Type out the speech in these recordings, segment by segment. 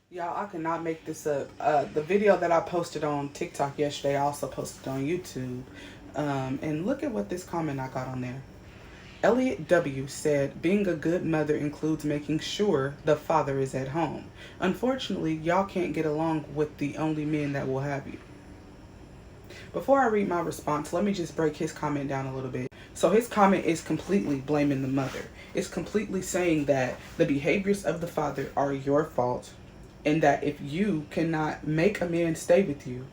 Y'all, I could not make this up. The video that I posted on TikTok yesterday, I also posted on YouTube. And look at what this comment I got on there. Elliot W. said, being a good mother includes making sure the father is at home. Unfortunately, y'all can't get along with the only men that will have you. Before I read my response, let me just break his comment down a little bit. So his comment is completely blaming the mother. It's completely saying that the behaviors of the father are your fault, and that if you cannot make a man stay with you,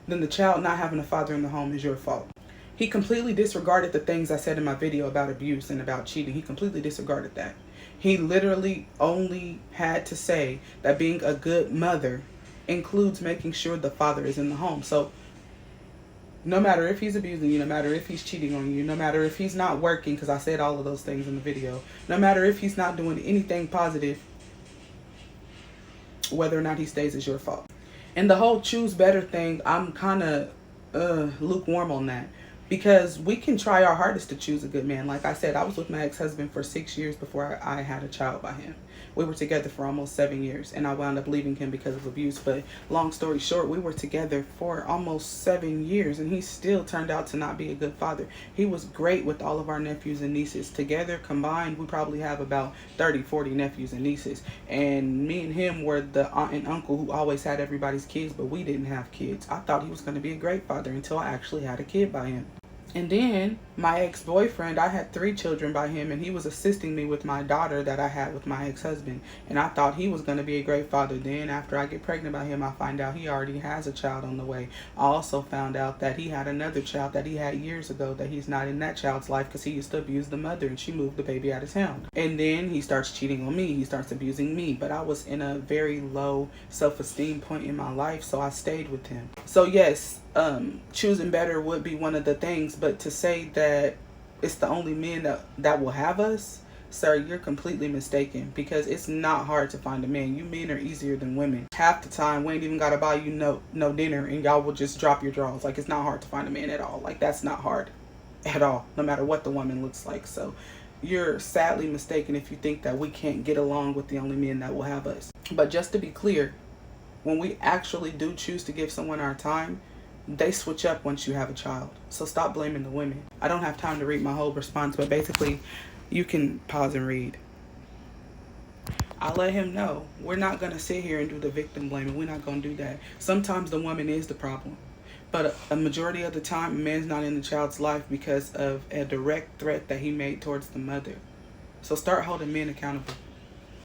then the child not having a father in the home is your fault. He completely disregarded the things I said in my video about abuse and about cheating. He completely disregarded that. He literally only had to say that being a good mother includes making sure the father is in the home. So no matter if he's abusing you, no matter if he's cheating on you, no matter if he's not working, because I said all of those things in the video, no matter if he's not doing anything positive, whether or not he stays is your fault. And the whole choose better thing, I'm kind of lukewarm on that. Because we can try our hardest to choose a good man. Like I said, I was with my ex-husband for 6 years before I had a child by him. We were together for almost 7 years, and I wound up leaving him because of abuse. But long story short, we were together for almost 7 years, and he still turned out to not be a good father. He was great with all of our nephews and nieces. Together, combined, we probably have about 30, 40 nephews and nieces. And me and him were the aunt and uncle who always had everybody's kids, but we didn't have kids. I thought he was going to be a great father until I actually had a kid by him. And then my ex-boyfriend, I had 3 children by him, and he was assisting me with my daughter that I had with my ex-husband. And I thought he was going to be a great father. Then after I get pregnant by him, I find out he already has a child on the way. I also found out that he had another child that he had years ago, that he's not in that child's life because he used to abuse the mother and she moved the baby out of town. And then he starts cheating on me. He starts abusing me. But I was in a very low self-esteem point in my life, so I stayed with him. So yes, choosing better would be one of the things, but to say that it's the only men that will have us, sir, you're completely mistaken, because it's not hard to find a man. You men are easier than women. Half the time we ain't even gotta buy you no dinner, and y'all will just drop your drawers. Like, it's not hard to find a man at all. Like, that's not hard at all, no matter what the woman looks like. So you're sadly mistaken if you think that we can't get along with the only men that will have us. But just to be clear, when we actually do choose to give someone our time, they switch up once you have a child. So stop blaming the women. I don't have time to read my whole response, but basically you can pause and read. I let him know we're not going to sit here and do the victim blaming. We're not going to do that. Sometimes the woman is the problem, but a majority of the time, a man's not in the child's life because of a direct threat that he made towards the mother. So start holding men accountable.